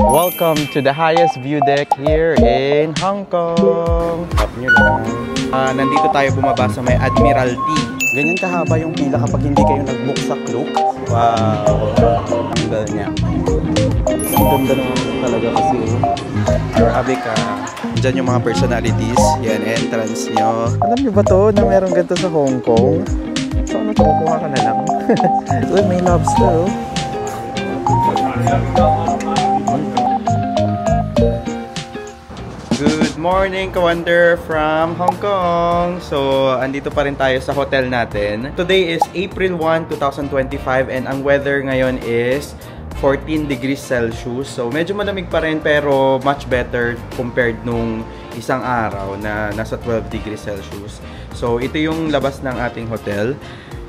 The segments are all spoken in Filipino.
Welcome to the highest view deck here in Hong Kong. Tap nyo lang. Nandito tayo bumaba sa may Admiralty. Ganyan kahaba yung pila kapag hindi kayo nag-book sa Klook. Wow! Tanggal niya. Ang ganda naman talaga kasi. Arabic dyan yung mga personalities. Yan, entrance nyo. Alam nyo ba to na meron ganito sa Hong Kong? So ano to? Kuha ka na lang. Uy, may lobster oh. Good morning, Kawander from Hong Kong! So, andito pa rin tayo sa hotel natin. Today is April 1, 2025 and ang weather ngayon is 14 degrees Celsius. So, medyo malamig pa rin pero much better compared nung isang araw na nasa 12 degrees Celsius. So, ito yung labas ng ating hotel.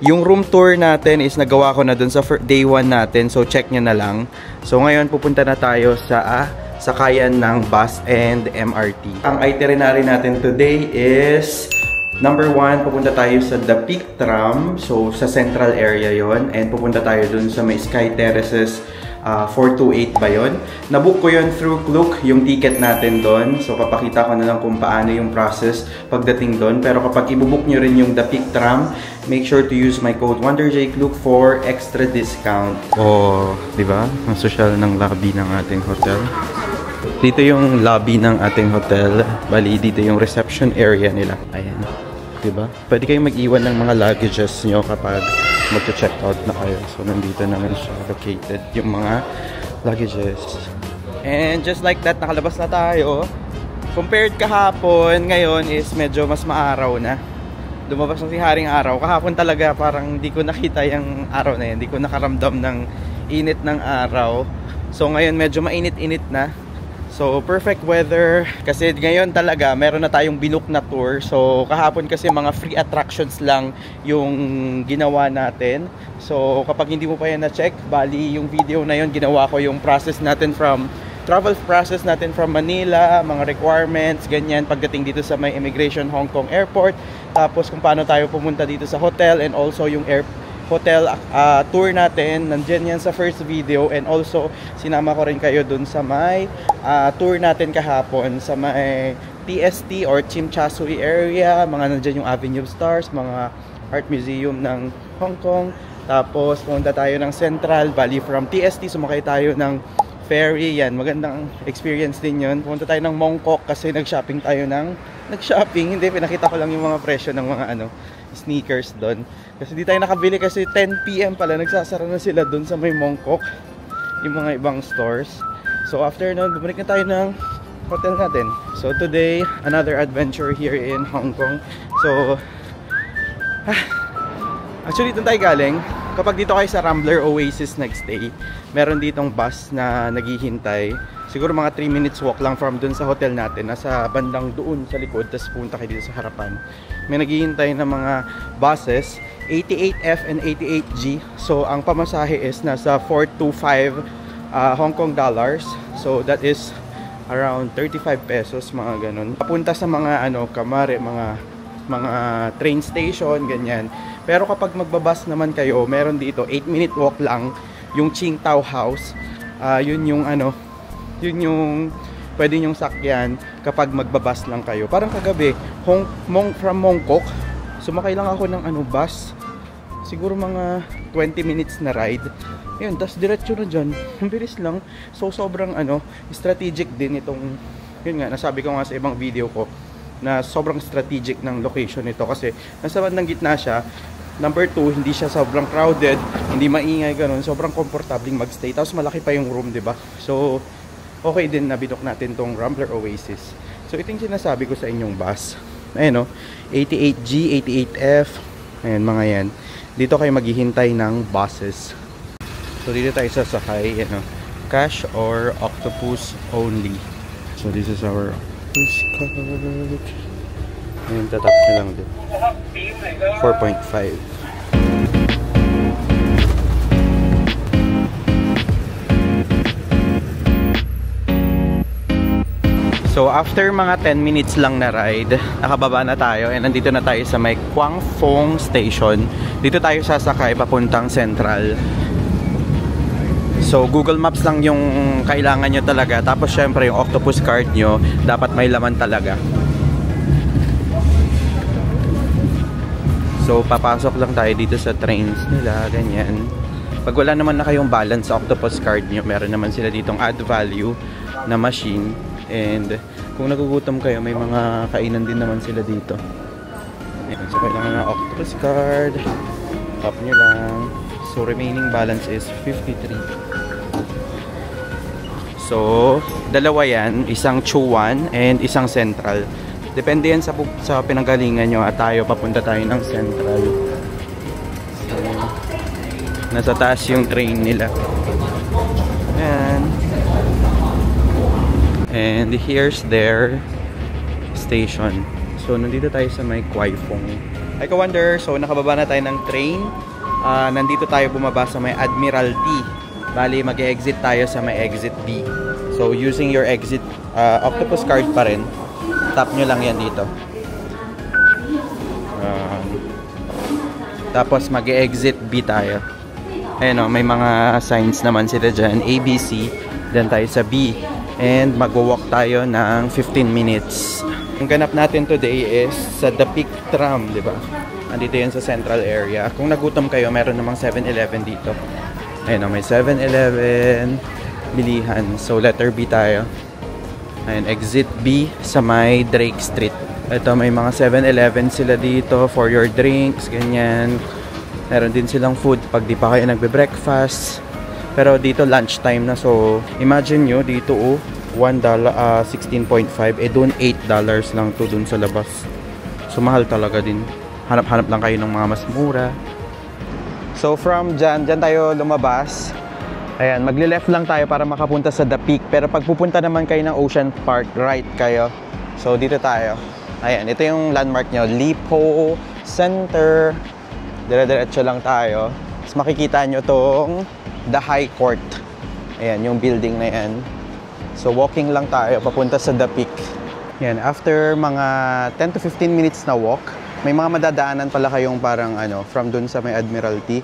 Yung room tour natin is nagawa ko na dun sa day 1 natin. So, check nyo na lang. So, ngayon pupunta na tayo sa sakayan ng bus and MRT. Ang itinerary natin today is number 1, pupunta tayo sa The Peak Tram. So, sa central area yon. And pupunta tayo dun sa may Sky Terraces 428 ba yun? Nabook ko yun through Klook, yung ticket natin doon. So, papakita ko na lang kung paano yung process pagdating doon. Pero kapag ibubook nyo rin yung The Peak Tram, make sure to use my code WonderJKlook for extra discount. Oh, di ba? Ang social ng lobby ng ating hotel. Dito yung lobby ng ating hotel. Bali, dito yung reception area nila. Ayan. Diba? Pwede kayong mag-iwan ng mga luggages nyo kapag mag-check out na kayo. So, nandito naman siya located yung mga luggages. And just like that, nakalabas na tayo. Compared kahapon, ngayon is medyo mas maaraw na. Lumabas na si Haring Araw. Kahapon talaga parang hindi ko nakita yung araw na yun. Hindi ko nakaramdam ng init ng araw. So, ngayon medyo mainit-init na. So, perfect weather. Kasi ngayon talaga, meron na tayong binook na tour. So, kahapon kasi mga free attractions lang yung ginawa natin. So, kapag hindi mo pa yan na-check, bali yung video na yun, ginawa ko yung process natin travel process natin from Manila, mga requirements, ganyan, pagdating dito sa may Immigration Hong Kong Airport. Tapos kung paano tayo pumunta dito sa hotel and also yung hotel tour natin, nandiyan yan sa first video. And also sinama ko rin kayo dun sa may tour natin kahapon sa may TST or Tsim Sha Tsui area, mga nandiyan yung Avenue of Stars, mga Art Museum ng Hong Kong. Tapos pumunta tayo ng Central, bali from TST sumakay tayo ng ferry, yan, magandang experience din yun. Pumunta tayo ng Mongkok kasi nag-shopping tayo hindi, pinakita ko lang yung mga presyo ng mga sneakers doon. Kasi di tayo nakabili kasi 10 PM pala nagsasara na sila doon sa may Mongkok, yung mga ibang stores. So after nun, bumalik na tayo ng hotel natin. So today, another adventure here in Hong Kong. So actually doon tayo galing. Kapag dito kayo sa Rambler Oasis nagstay, meron ditong bus na naghihintay. Siguro mga 3 minutes walk lang from dun sa hotel natin. Nasa bandang doon sa likod, tapos punta kayo dito sa harapan. May naghihintay na mga buses, 88F and 88G. So, ang pamasahe is nasa 425 Hong Kong dollars. So, that is around 35 pesos, mga ganun. Papunta sa mga kamare, mga train station, ganyan. Pero kapag magbabas naman kayo, meron dito 8-minute walk lang yung Qingdao House. Yun yung pwede nyong sakyan kapag magbabas lang kayo. Parang kagabi, from Mongkok, sumakay lang ako ng bus. Siguro mga 20 minutes na ride. Yun, tas diretso na dyan. Ang bilis lang. So sobrang strategic din itong, yun nga, nasabi ko nga sa ibang video ko, na sobrang strategic ng location nito kasi nasa bandang gitna siya. Number 2, hindi siya sobrang crowded, hindi maingay ganun, sobrang komportabling magstay. Tapos malaki pa yung room, 'di ba? So okay din na binook natin tong Rambler Oasis. So ito yung sinasabi ko sa inyong bus. Ayun 88G, 88F. Ayan mga yan. Dito kayo maghihintay ng buses. So dito tayo sasakay, cash or octopus only. So this is our card. Ayan, tatap nyo lang din. 4.5. So after mga 10 minutes lang na ride, nakababa na tayo and nandito na tayo sa may Kwang Fong Station. Dito tayo sasakay papuntang Central. So, Google Maps lang yung kailangan nyo talaga. Tapos, syempre, yung octopus card nyo, dapat may laman talaga. So, papasok lang tayo dito sa trains nila, ganyan. Pag wala naman na kayong balance sa octopus card nyo, meron naman sila ditong add value na machine. And, kung nagugutom kayo, may mga kainan din naman sila dito. Ayan, so, kailangan ng octopus card. Tap nyo lang. So, remaining balance is 53. So, dalawa yan. Isang Chuan and isang Central. Depende yan sa pinanggalingan nyo. At tayo, papunta tayo ng Central. So, nasa taas yung train nila. Ayan. And here's their station. So, nandito tayo sa may Kwai Fong. Hi, Ka-Wonder! So, nakababa na tayo ng train. Nandito tayo bumaba sa may Admiralty. Bali, mag-exit tayo sa may exit B. So, using your exit octopus card pa rin, tap nyo lang yan dito. Tapos, mag-exit B tayo. Ayan o, may mga signs naman sila dyan. A, B, C. Then tayo sa B. And mag-walk tayo ng 15 minutes. Ang ganap natin today is sa The Peak Tram, di ba? Andito yan sa central area. Kung nagutom kayo, meron namang 7-Eleven dito. Ayun o, may 7-Eleven, bilihan. So, letter B tayo. Ayun, exit B sa may Drake Street. Ito, may mga 7-Eleven sila dito for your drinks, ganyan. Meron din silang food pag di pa kayo nagbe-breakfast. Pero dito, lunchtime na. So, imagine nyo, dito $16.5. Doon $8 lang to dun sa labas. So, mahal talaga din. Hanap-hanap lang kayo ng mga mas mura. So from dyan tayo lumabas. Ayan, magle-left lang tayo para makapunta sa The Peak. Pero pag pupunta naman kayo ng Ocean Park, right kayo. So dito tayo. Ayan, ito yung landmark nyo. Lipo Center. Dire-diretso lang tayo. Tapos makikita nyo tong The High Court. Ayan, yung building na yan. So walking lang tayo papunta sa The Peak. Ayan, after mga 10 to 15 minutes na walk, may mga madadaanan pala kayong parang from dun sa may Admiralty,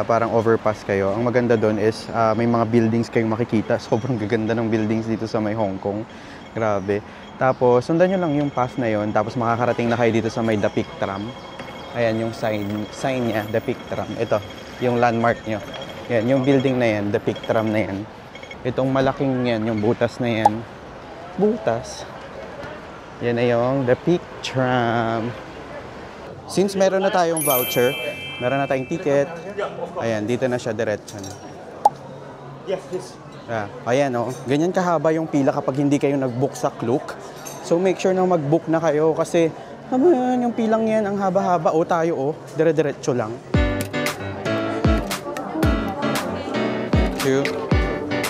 parang overpass kayo. Ang maganda dun is may mga buildings kayong makikita. Sobrang gaganda ng buildings dito sa may Hong Kong. Grabe. Tapos sundan nyo lang yung path na yon. Tapos makakarating na kayo dito sa may The Peak Tram. Ayan yung sign niya, The Peak Tram. Ito, yung landmark nyo. Yan, yung building na yan, The Peak Tram na yan. Itong malaking yan, yung butas na yan. Butas. Yan na yung The Peak Tram. Since meron na tayong voucher, meron na tayong ticket, ayan, dito na siya, diretso na. Ayan o, ganyan kahaba yung pila kapag hindi kayo nag-book sa Klook. So make sure na mag-book na kayo kasi yung pilang yan, ang haba-haba. O tayo dire-diretso lang.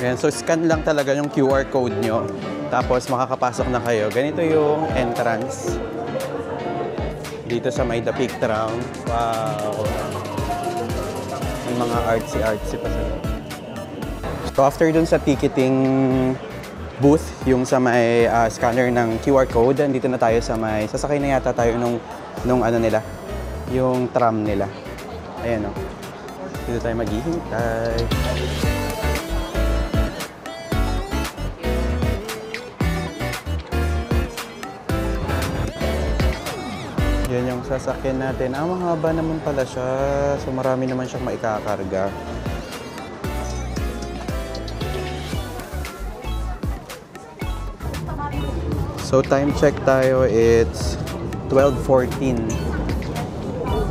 Ayan, so scan lang talaga yung QR code nyo. Tapos makakapasok na kayo. Ganito yung entrance. Dito sa may The Peak Tram. Wow! May mga artsy-artsy pa sila. So after dun sa ticketing booth, yung sa may scanner ng QR code, dito na tayo sa may, sasakay na yata tayo nung ano nila, yung tram nila. Ayan o. Dito tayo maghihintay. Yan yung sasakyan natin. Mahaba naman pala siya. So marami naman siyang maikakarga. So time check tayo, it's 12:14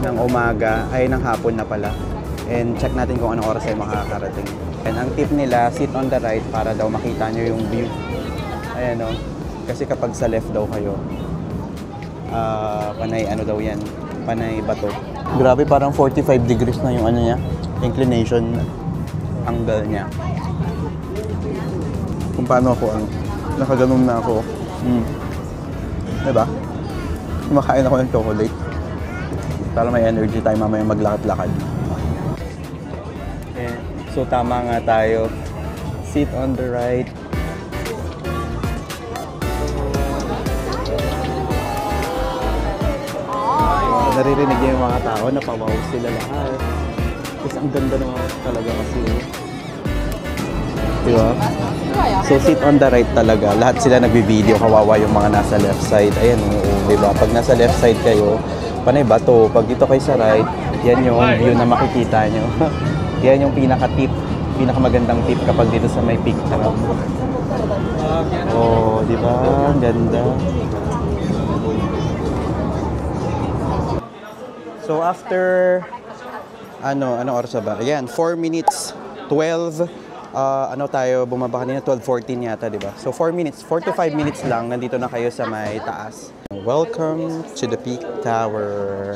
ng umaga, ay ng hapon na pala. And check natin kung anong oras ay makakarating. And ang tip nila, sit on the right para daw makita nyo yung view. Ayan o. Kasi kapag sa left daw kayo, panay ano daw yan, panay bato. Grabe, parang 45 degrees na yung ano niya, inclination angle niya. Kung paano ako, nakaganon na ako. Diba? Kumakain ako ng chocolate para may energy tayo mamaya maglakad-lakad. Okay. So tama nga tayo. Sit on the right. Naririnig niyo yung mga tao, napawaw sila lahat. Kasi ang ganda naman talaga kasi. Di ba? So, sit on the right talaga. Lahat sila nagbi-video. Kawawa yung mga nasa left side. Ayan, oo, di ba? Pag nasa left side kayo, panay ba to? Pag dito kayo sa right, yan yung view na makikita nyo. Yan yung pinaka-tip. Pinakamagandang tip kapag dito sa may picture. Oh, di ba? Ang ganda. So, after anong oras ba? Ayan, 4 minutes, 12 tayo, bumaba kanina, 12:14 yata, di ba? So, 4 minutes, 4 to 5 minutes lang, nandito na kayo sa may taas. Welcome to the Peak Tower.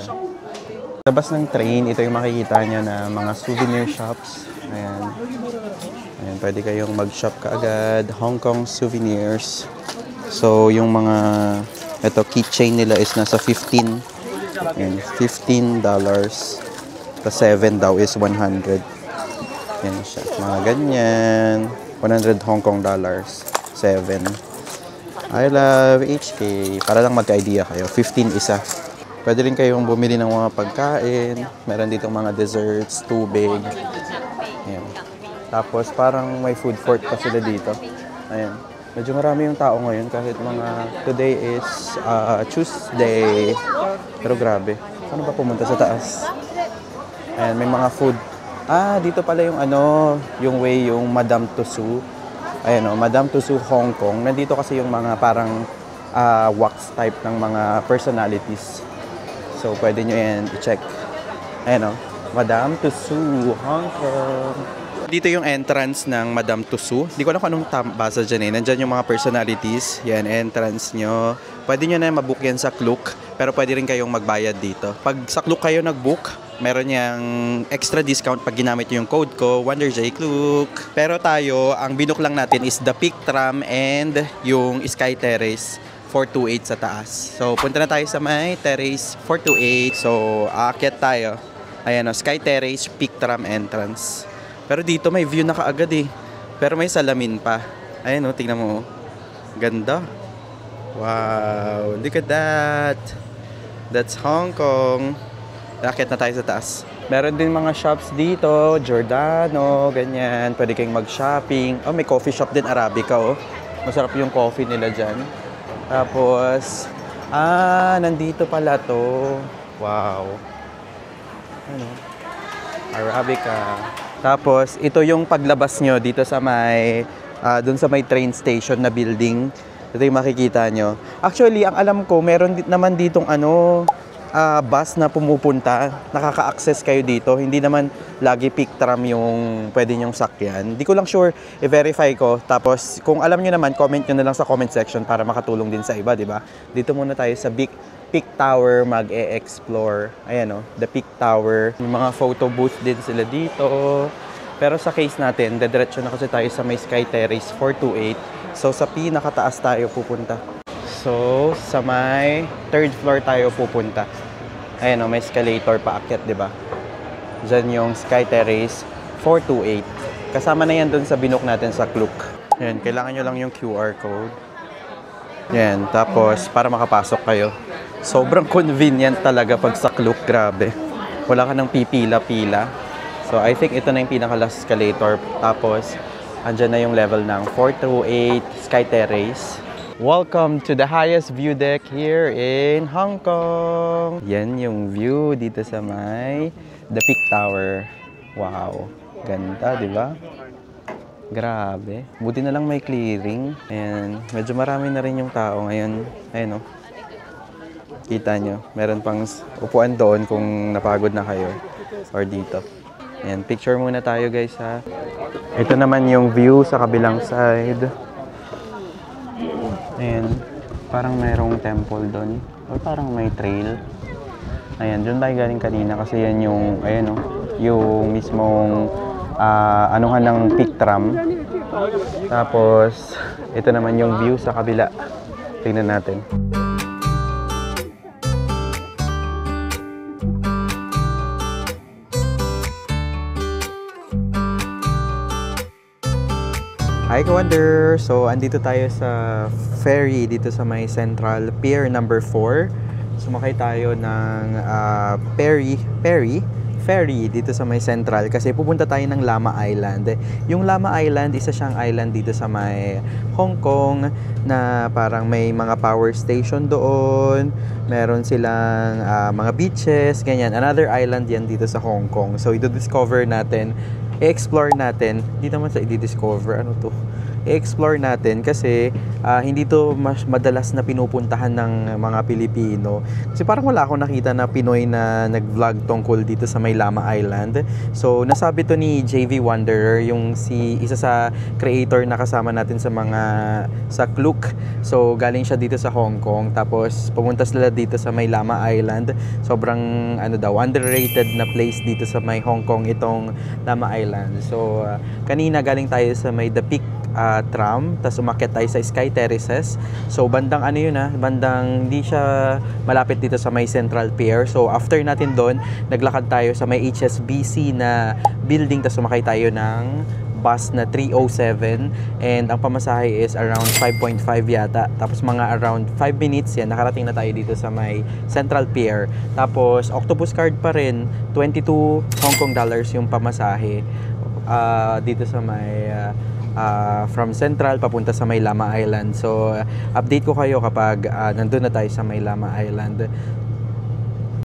Labas ng train, ito yung makikita nyo na mga souvenir shops. Ayan. Ayan, pwede kayong mag-shop kaagad. Hong Kong souvenirs. So, yung mga, ito, keychain nila is nasa 15. Ayan, $15. The 7 daw is 100. Yan siya. Mga ganyan. 100 Hong Kong dollars. 7. I love HK. Para lang magka-idea kayo. 15 isa. Pwede rin kayong bumili ng mga pagkain. Meron dito mga desserts, tubig. Ayan. Tapos parang may food court pa sila dito. Ayan. Medyo marami yung tao ngayon kahit mga today is Tuesday. Pero grabe. Paano ba pumunta sa taas? Ayan, may mga food. Dito pala yung yung way, yung Madame Tussauds. Ayan o, Madame Tussauds Hong Kong. Nandito kasi yung mga parang wax type ng mga personalities. So, pwede nyo yan i-check. Ayan o, Madame Tussauds Hong Kong. Dito yung entrance ng Madame Tussauds. Hindi ko alam kung anong basa dyan eh. Nandyan yung mga personalities. Yan, entrance nyo. Pwede nyo na mabook yan sa Klook. Pero pwede rin kayong magbayad dito. Pag sa Klook kayo nag-book, meron yang extra discount pag ginamit yung code ko, WonderJClook. Pero tayo, ang binook lang natin is the Peak Tram and yung Sky Terrace 428 sa taas. So, punta na tayo sa may Terrace 428. So, aakyat tayo. Ayan o, Sky Terrace, Peak Tram entrance. Pero dito may view na kaagad eh. Pero may salamin pa. Ayan o, tingnan mo. Ganda. Wow, look at that. That's Hong Kong. Aakyat na tayo sa taas. Meron din mga shops dito, Giordano, ganyan. Pwede kayong mag-shopping. Oh, may coffee shop din, Arabica, oh. Masarap yung coffee nila dyan. Tapos, nandito pala to. Wow. Ano? Arabica. Tapos, ito yung paglabas nyo dito sa may, dun sa may train station na building. Ito yung makikita nyo. Actually, ang alam ko, meron naman ditong bus na pumupunta, nakaka-access kayo dito. Hindi naman lagi Peak Tram yung pwede nyong sakyan. Hindi ko lang sure, i-verify ko. Tapos, kung alam nyo naman, comment nyo na lang sa comment section para makatulong din sa iba, di ba? Dito muna tayo sa Peak Tower, mag-e-explore. Ayan o, the Peak Tower. May mga photo booth din sila dito. Pero sa case natin, dediretso na kasi tayo sa may Sky Terrace 428. So, sa pinakataas tayo pupunta. So, sa may 3rd floor tayo pupunta. Ayan o, may escalator paakyat, di ba? Diyan yung Sky Terrace 428. Kasama na yan dun sa binook natin sa Klook. Ayan, kailangan nyo lang yung QR code. Ayan, tapos para makapasok kayo. Sobrang convenient talaga pag sa Klook, grabe. Wala ka nang pipila-pila. So, I think ito na yung pinaka-last escalator. Tapos, andyan na yung level ng 428 Sky Terrace. Welcome to the highest view deck here in Hong Kong. Yan yung view dito sa may The Peak Tower. Wow, ganda, di ba? Grabe. Buti na lang may clearing. Ayan, medyo marami na rin yung tao ngayon. Ayan o. Kita nyo, meron pang upuan doon kung napagod na kayo. Or dito. Ayan, picture muna tayo guys ha. Ito naman yung view sa kabilang side. Ayan, parang mayroong temple doon. O parang may trail. Ayan, doon tayo galing kanina kasi yan yung, ayan o, yung mismong anuhan ng Peak Tram. Tapos, ito naman yung view sa kabila. Tingnan natin. Hi Ka-Wonder! So, andito tayo sa ferry dito sa may Central Pier number 4. Sumakay tayo ng ferry ferry dito sa may Central kasi pupunta tayo ng Lama Island. Yung Lama Island, isa siyang island dito sa may Hong Kong na parang may mga power station doon. Meron silang mga beaches, ganyan. Another island yan dito sa Hong Kong. So, i-discover natin, i-explore natin. Hindi naman sa i-discover, ano to? I-explore natin kasi hindi to mas madalas na pinupuntahan ng mga Pilipino. Kasi parang wala akong nakita na Pinoy na nag-vlog tungkol dito sa may Lama Island. So, nasabi to ni JV Wanderer, yung isa sa creator na kasama natin sa Klook. So, galing siya dito sa Hong Kong. Tapos, pumunta sila dito sa may Lama Island. Sobrang, underrated na place dito sa may Hong Kong itong Lama Island. So, kanina galing tayo sa may The Peak tram, tapos umakyat tayo sa Sky Terraces. So bandang bandang hindi siya malapit dito sa may Central Pier. So after natin doon, naglakad tayo sa may HSBC na building, tapos sumakay tayo ng bus na 307 and ang pamasahe is around 5.5 yata. Tapos mga around 5 minutes yan, nakarating na tayo dito sa may Central Pier. Tapos octopus card pa rin, 22 Hong Kong dollars yung pamasahe dito sa may from Central papunta sa may Lama Island. So update ko kayo kapag nandun na tayo sa may Lama Island.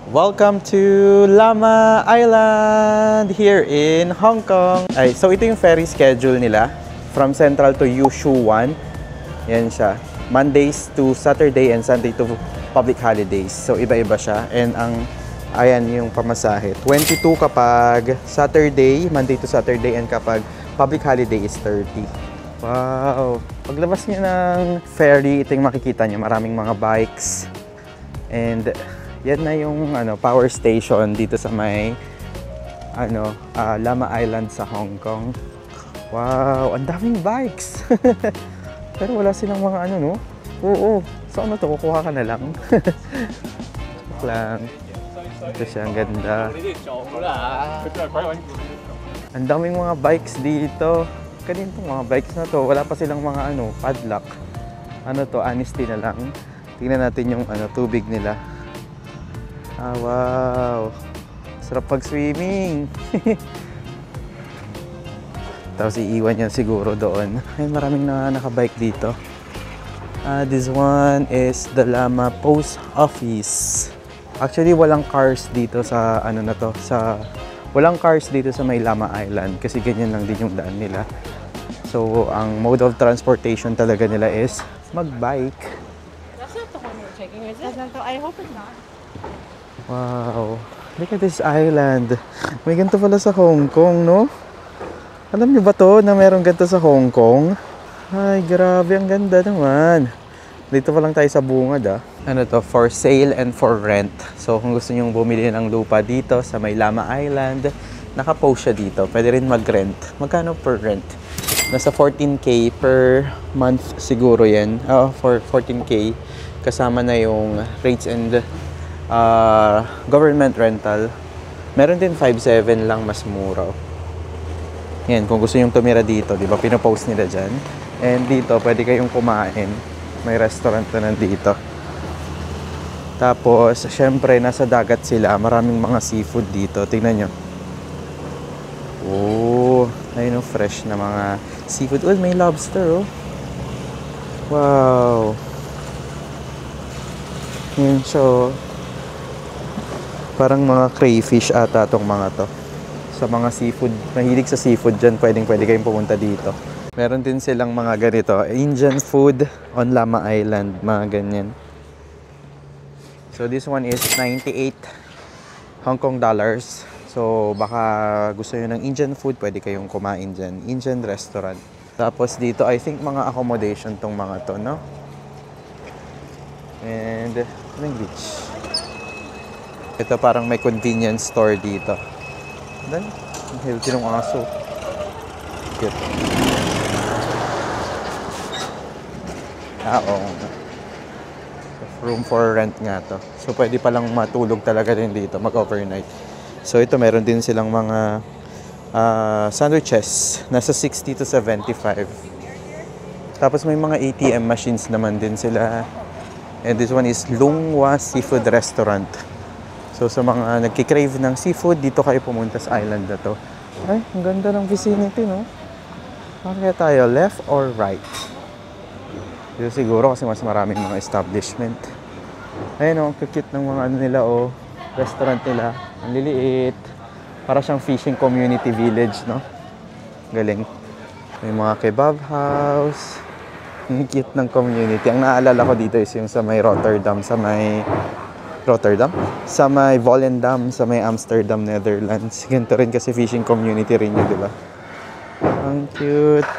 Welcome to Lama Island here in Hong Kong. So ito yung ferry schedule nila from Central to Yushu 1. Yan siya. Mondays to Saturday and Sunday to public holidays. So iba-iba siya. And ayan yung pamasahe. 22 kapag Saturday, Monday to Saturday, and kapag public holiday is 30. Wow! Paglabas niyo ng ferry, ito yung makikita niyo. Maraming mga bikes. And yan na yung power station dito sa may Lama Island sa Hong Kong. Wow! Ang daming bikes! Pero wala silang mga no? Oo. So to? Kukuha ka na lang. lang. Ito siya, ang ganda. Ang daming mga bikes dito. Kanina itong mga bikes na to, wala pa silang mga padlock. Honesty na lang. Tingnan natin yung tubig nila. Wow. Sarap pag-swimming. Tapos iiwan yan siguro doon. Ay, maraming nakabike dito. This one is the Lama Post Office. Actually, walang cars dito sa walang cars dito sa may Lama Island kasi ganyan lang din yung daan nila. So, ang mode of transportation talaga nila is mag-bike. That's not the one you're taking, is it? I hope it's not. Wow. Look at this island. May ganito pala sa Hong Kong, no? Alam niyo ba to na meron ganito sa Hong Kong? Ay, grabe. Ang ganda naman. Dito pa lang tayo sa bungad, for sale and for rent. So, kung gusto nyong bumili ng lupa dito sa may Lama Island, naka-post siya dito. Pwede rin mag-rent. Magkano per rent? Nasa 14K per month siguro yan. For 14K. Kasama na yung rates and government rental. Meron din 5.7 lang, mas mura. Yan, kung gusto nyong tumira dito, di ba? Pinopost nila dyan. And dito, pwede kayong kumain. May restaurant na nandito. Tapos, syempre, nasa dagat sila. Maraming mga seafood dito. Tingnan nyo. Oh, ayun, fresh na mga seafood. Oh, may lobster, oh. Wow. Yun, so, parang mga crayfish ata itong mga to. Sa mga seafood, mahilig sa seafood dyan, pwede kayong pumunta dito. Meron din silang mga ganito, Indian food on Lama Island, mga ganyan. So this one is 98 Hong Kong dollars. So baka gusto nyo ng Indian food, pwede kayong kumain dyan. Indian restaurant. Tapos dito, I think mga accommodation tong mga to, no? And anong beach? Ito parang may convenience store dito. Then, ang healthy ng aso. Cute. Oo. Room for rent nga to. So, pwede palang matulog talaga din dito, mag-overnight. So, ito meron din silang mga sandwiches. Nasa 60 to 75. Tapos, may mga ATM machines naman din sila. And this one is Lung Hua Seafood Restaurant. So sa mga nagkikrave ng seafood, dito kayo pumunta sa island na to. Ay, ang ganda ng vicinity, no? Kaya tayo, left or right? Dito siguro kasi mas maraming mga establishment. Ayun, ang cute ng mga ano nila, restaurant nila. Ang liliit. Para siyang fishing community village, no? Galing. May mga kebab house. Ang cute ng community. Ang naalala ko dito is yung sa may Rotterdam, sa may Volendam, sa may Amsterdam, Netherlands. Ganito rin kasi fishing community rin yun, di ba? Ang cute.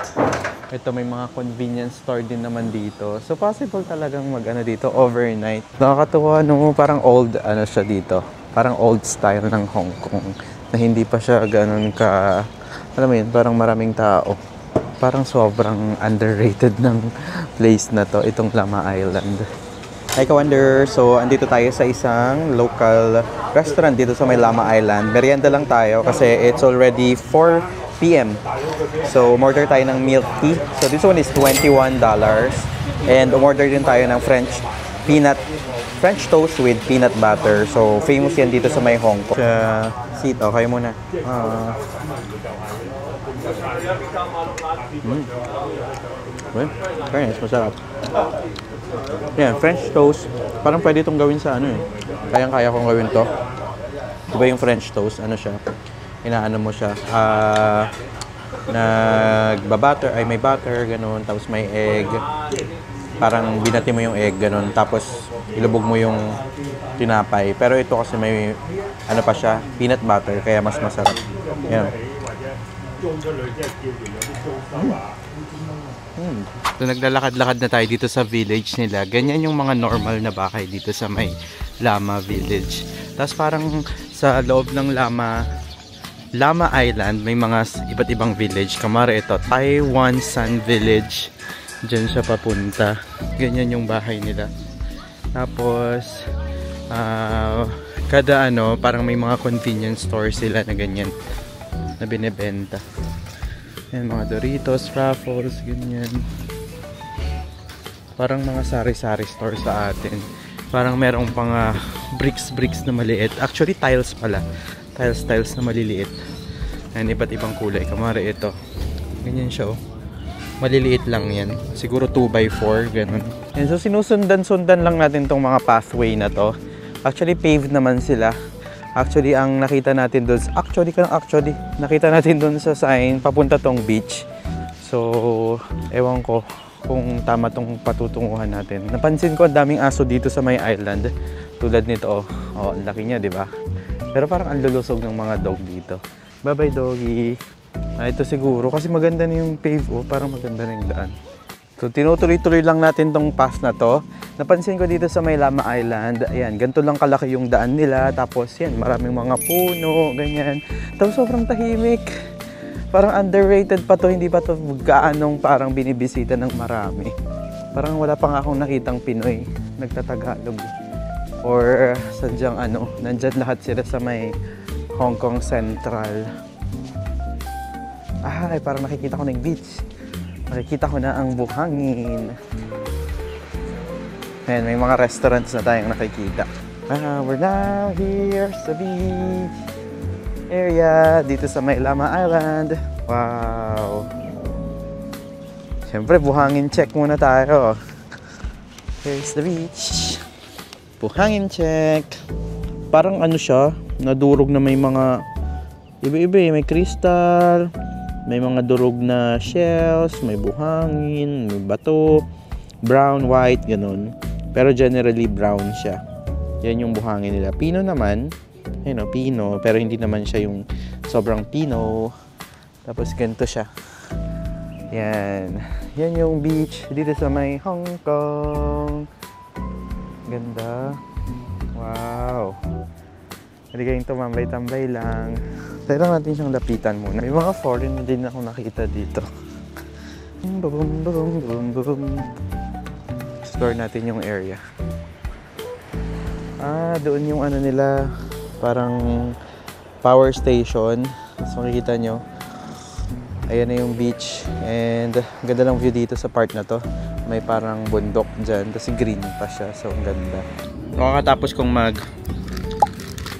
Ito may mga convenience store din naman dito. So possible talagang mag-ano dito overnight. Nakakatuwa no, parang old ano siya dito. Parang old style ng Hong Kong na hindi pa siya ganoon ka, alam mo yun, parang maraming tao. Parang sobrang underrated ng place na to, itong Lama Island. Hi Ka-Wonder! So, andito tayo sa isang local restaurant dito sa may Lama Island. Merienda lang tayo kasi it's already 4 p.m. So, umorder tayo ng milk tea. So, this one is $21. And umorder din tayo ng French toast with peanut butter. So, famous yan dito sa may Hong Kong. Seat, okay muna. Well, very nice, masarap. Yan, French toast. Parang pwede itong gawin sa ano eh. Kayang-kaya kong gawin to. Diba yung French toast, ano siya? Inaano mo siya. Nagbabutter, ay may butter, ganun. Tapos may egg. Parang binati mo yung egg, ganun. Tapos ilubog mo yung tinapay. Pero ito kasi may, ano pa siya, peanut butter. Kaya mas masarap. Yan. So, naglalakad-lakad na tayo dito sa village nila. Ganyan yung mga normal na bahay dito sa may Lama Village. Tapos parang sa loob ng Lama Island, may mga iba't ibang village. Kamara ito, Taiwan Sun Village. Diyan siya papunta. Ganyan yung bahay nila. Tapos, kada ano, parang may mga convenience store sila na ganyan na binibenta. Yan, mga Doritos, Ruffles, ganyan. Parang mga sari-sari store sa atin. Parang merong mga bricks na maliit. Actually, tiles pala. Tiles na maliliit. Yan, iba't ibang kulay. Kamara ito. Ganyan siya, oh. Maliliit lang yan. Siguro 2x4, ganun. Yan, so sinusundan-sundan lang natin tong mga pathway na to. Actually, paved naman sila. Actually, ang nakita natin doon, nakita natin doon sa sign, papunta tong beach. So, ewan ko kung tama tong patutunguhan natin. Napansin ko, ang daming aso dito sa may island. Tulad nito, oh, ang laki niya, di ba? Pero parang ang lulusog ng mga dog dito. Bye-bye, doggy. Ito siguro, kasi maganda na yung pave, oh, parang maganda na yung daan. So, tinutuloy-tuloy lang natin tong path na to. Napansin ko dito sa may Lama Island, ayan, ganito lang kalaki yung daan nila. Tapos, yan, maraming mga puno, ganyan. Tapos, sobrang tahimik. Parang underrated pa to, hindi pa to gaanong parang binibisita ng marami. Parang wala pa nga akong nakitang Pinoy nagtatagalog. Or, sadyang ano, nandyan lahat sila sa may Hong Kong Central. Ay, parang nakikita ko na yung beach. Nakikita ko na ang buhangin. Ayan, may mga restaurants na tayong nakikita. We're now here sa beach area dito sa may Lama Island. Wow! Siyempre, buhangin check muna tayo. Here's the beach. Buhangin check. Parang ano siya, nadurog na may mga iba-iba eh. May crystal. May mga durog na shells, may buhangin, may bato, brown, white, ganun. Pero generally brown siya. Yan yung buhangin nila. Pino naman, you know, pino, pero hindi naman siya yung sobrang pino. Tapos ganito siya. Yan. Yan yung beach dito sa may Hong Kong. Ganda. Wow. Hindi kayong tumambay-tambay lang. Try lang natin siyang lapitan muna. May mga foreign din ako nakita dito. Explore natin yung area. Doon yung ano nila, parang power station. Mas makikita nyo. Ayan na yung beach. And ganda lang view dito sa part na to. May parang bundok dyan. Kasi green pa siya. So, ang ganda. Nakakatapos kong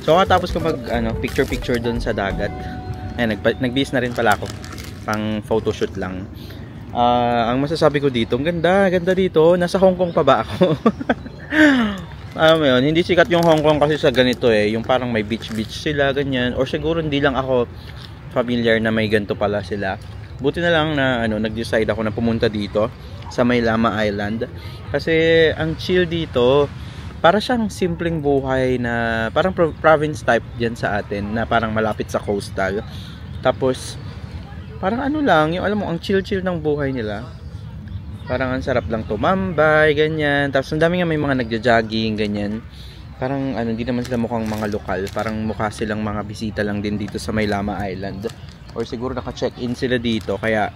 So katapos ko mag picture-picture dun sa dagat. Ayan, nagbihis na rin pala ako. Pang photoshoot lang. Ang masasabi ko dito, ang ganda dito. Nasa Hong Kong pa ba ako? Alam mo yun, hindi sikat yung Hong Kong kasi sa ganito eh. Yung parang may beach sila, ganyan. Or siguro hindi lang ako familiar na may ganito pala sila. Buti na lang na nag-decide ako na pumunta dito sa May Lama Island. Kasi ang chill dito, para siyang simpleng buhay na parang province type dyan sa atin na parang malapit sa coastal. Tapos parang lang, yung alam mo, ang chill ng buhay nila. Parang ang sarap lang tumambay, ganyan. Tapos ang dami nga may mga nagja-jogging, ganyan. Parang hindi naman sila mukhang mga lokal. Parang mukha silang mga bisita lang din dito sa May Lama Island. Or siguro naka-check-in sila dito kaya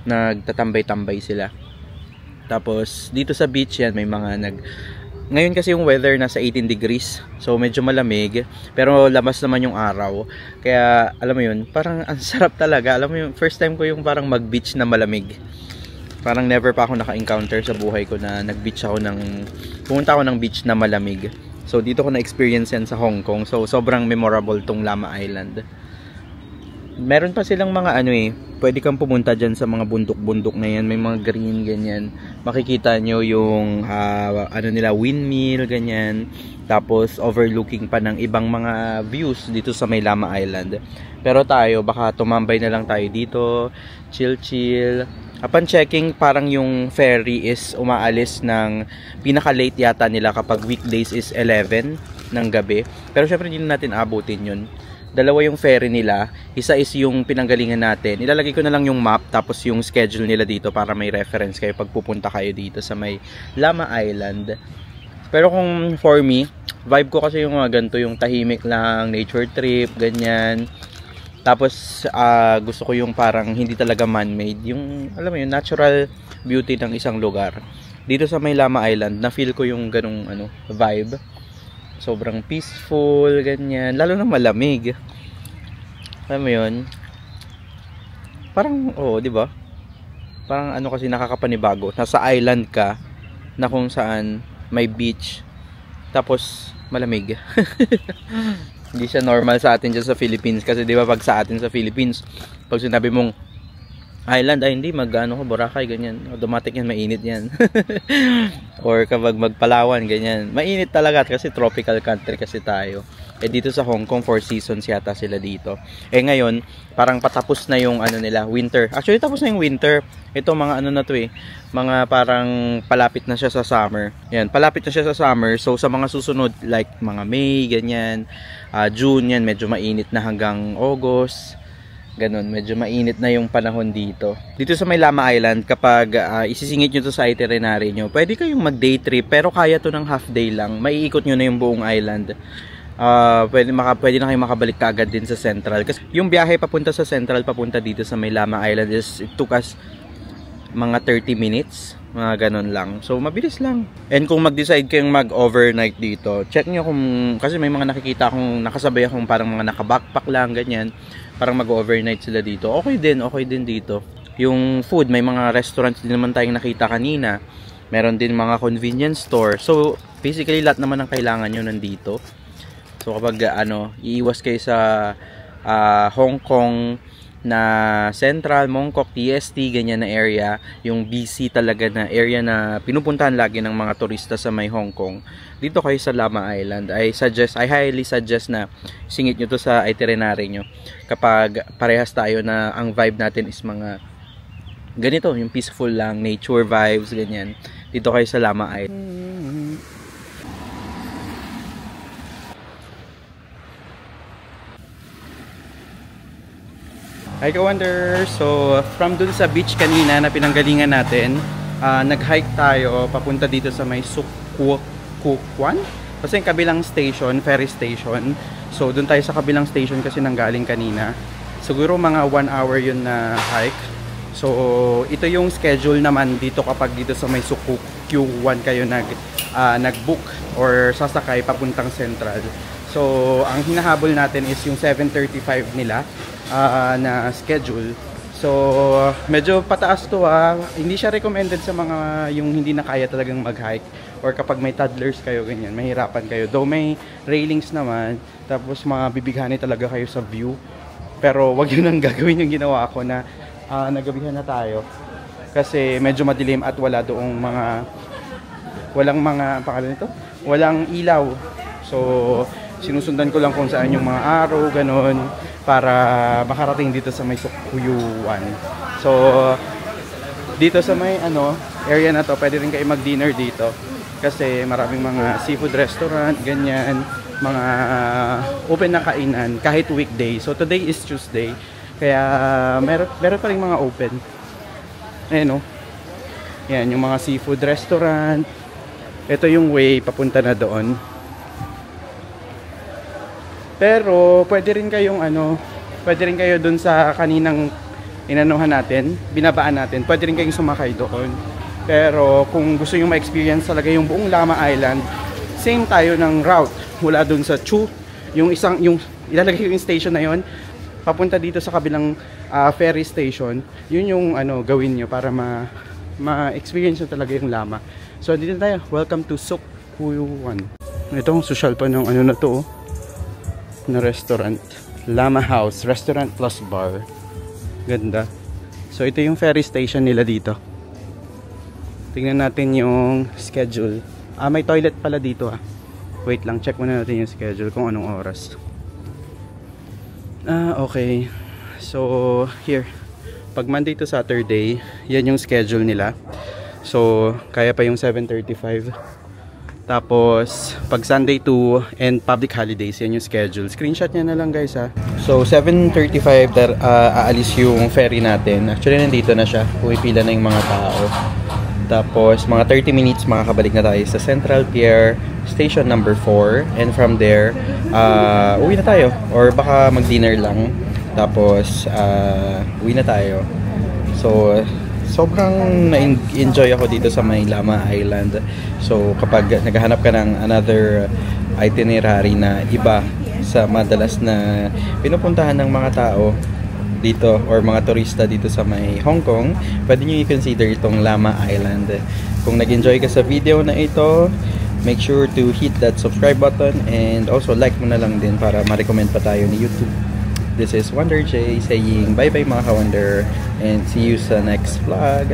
nagtatambay-tambay sila. Tapos dito sa beach yan may mga ngayon kasi yung weather nasa 18 degrees. So medyo malamig. Pero labas naman yung araw. Kaya alam mo yun, parang ang sarap talaga. Alam mo yung first time ko yung parang mag-beach na malamig. Parang never pa ako naka-encounter sa buhay ko na pumunta ako ng beach na malamig. So dito ko na-experience yan sa Hong Kong. So sobrang memorable tong Lama Island. Meron pa silang mga pwede kang pumunta dyan sa mga bundok-bundok na yan. May mga green, ganyan. Makikita nyo yung nila, windmill, ganyan. Tapos overlooking pa ng ibang mga views dito sa May Lama Island. Pero tayo, baka tumambay na lang tayo dito, chill. Upon checking, parang yung ferry is umaalis ng pinaka-late yata nila kapag weekdays is 11 ng gabi. Pero syempre hindi natin abutin yun. Dalawa yung ferry nila. Isa is yung pinanggalingan natin. Ilalagay ko na lang yung map tapos yung schedule nila dito para may reference kayo pag pupunta kayo dito sa May Lama Island. Pero kung for me, vibe ko kasi yung mga ganito, yung tahimik lang, nature trip, ganyan. Tapos gusto ko yung parang hindi talaga man-made, yung alam mo yung natural beauty ng isang lugar. Dito sa May Lama Island, na-feel ko yung ganung vibe. Sobrang peaceful, ganyan. Lalo na malamig. Alam mo yun? Parang, di ba? Parang kasi nakakapanibago. Nasa island ka, na kung saan may beach, tapos malamig. Hindi siya normal sa atin dyan sa Philippines. Kasi di ba pag sa atin sa Philippines, pag sinabi mong island, ay hindi, Boracay, ganyan. Automatic yan, mainit yan. Or kapag magpalawan, ganyan. Mainit talaga kasi tropical country kasi tayo. Dito sa Hong Kong, 4 seasons yata sila dito. Ngayon, parang patapos na yung nila, winter. Actually, tapos na yung winter. Ito, mga na to mga parang palapit na siya sa summer. Yan, palapit na siya sa summer. So, sa mga susunod, like mga May, ganyan, June, yan, medyo mainit na hanggang August. Ganon, medyo mainit na yung panahon dito. Dito sa May Lama Island, kapag isisingit nyo to sa itinerary nyo, pwede kayong mag-day trip, pero kaya to ng half day lang. Maiikot nyo na yung buong island. Pwede na kayo makabalik kaagad din sa Central. Kasi yung biyahe papunta sa Central, papunta dito sa May Lama Island, it took us mga 30 minutes. Mga ganon lang. So, mabilis lang. And kung mag-decide kayong mag-overnight dito, check nyo kasi may mga nakikita akong nakasabay akong parang mga naka-backpack lang, ganyan. Parang mag-overnight sila dito. Okay din dito. Yung food, may mga restaurants din naman tayong nakita kanina. Meron din mga convenience store. So, basically, lahat naman ng kailangan nyo nandito. So, kapag iiwas kayo sa Hong Kong na Central, Mongkok, TST, ganyan na area, yung BC talaga na area na pinupuntahan lagi ng mga turista sa may Hong Kong. Dito kayo sa Lama Island, I highly suggest na singit nyo to sa itinerary nyo. Kapag parehas tayo na ang vibe natin is mga ganito, yung peaceful lang, nature vibes, ganyan. Dito kayo sa Lama Island. Hi ka-wonder! So, from dun sa beach kanina na pinanggalingan natin, nag-hike tayo papunta dito sa may Suk Kwan? Kasi yung kabilang station, ferry station. So, dun tayo sa kabilang station kasi nanggaling kanina. Siguro mga 1 hour yun na hike. So, ito yung schedule naman dito kapag dito sa may Suk Kwan kayo nag-book or sasakay papuntang Central. So, ang hinahabol natin is yung 7:35 nila na schedule. So, medyo pataas to Hindi siya recommended sa mga yung hindi na kaya talagang mag-hike or kapag may toddlers kayo, ganyan, mahirapan kayo. Though may railings naman, tapos mabibighani talaga kayo sa view. Pero wag yun ang gagawin yung ginawa ko na nagabihan na tayo. Kasi medyo madilim at wala doong walang ilaw. So, sinusundan ko lang kung saan yung mga araw, ganon, para makarating dito sa may Sukuyuan. So, dito sa may area na to, pwede rin kayo mag-dinner dito. Kasi maraming mga seafood restaurant, ganyan, mga open na kainan kahit weekday. So, today is Tuesday. Kaya, meron pa rin mga open. Ayan yan, yung mga seafood restaurant. Ito yung way papunta na doon. Pero pwede rin kayong pwede rin kayo doon sa kaninang inanuhan natin, binabaan natin. Pwede rin kayong sumakay doon. Pero kung gusto yung ma-experience talaga yung buong Lama Island, same tayo ng route mula doon sa Chu, yung ilalagay yung station na yon, papunta dito sa kabilang ferry station. Yun yung gawin nyo para ma-experience nyo talaga yung Lama. So dito tayo, welcome to Sukuyuan. Itong social pa ng na to na restaurant, Lama House Restaurant plus Bar. Ganda. So ito yung ferry station nila dito. Tingnan natin yung schedule. May toilet pala dito Wait lang, check muna natin yung schedule kung anong oras. Okay. So here, pag Monday to Saturday, yan yung schedule nila. So kaya pa yung 7:35. Tapos pag Sunday to and public holidays, yan yung schedule. Screenshot niya na lang guys So 7:35 aalis yung ferry natin. Actually nandito na siya. Pumipila na yung mga tao. Tapos mga 30 minutes makakabalik na tayo sa Central Pier Station number 4. And from there, uwi na tayo. Or baka mag-dinner lang. Tapos uwi na tayo. So sobrang na-enjoy ako dito sa may Lama Island. So kapag naghahanap ka ng another itinerary na iba sa madalas na pinupuntahan ng mga tao dito or mga turista dito sa may Hong Kong, pwede nyo i-consider itong Lama Island. Kung nag-enjoy ka sa video na ito, make sure to hit that subscribe button and also like mo na lang din para ma-recommend pa tayo ni YouTube. This is Wonder J saying bye bye mga ka-Wonder and see you sa next vlog.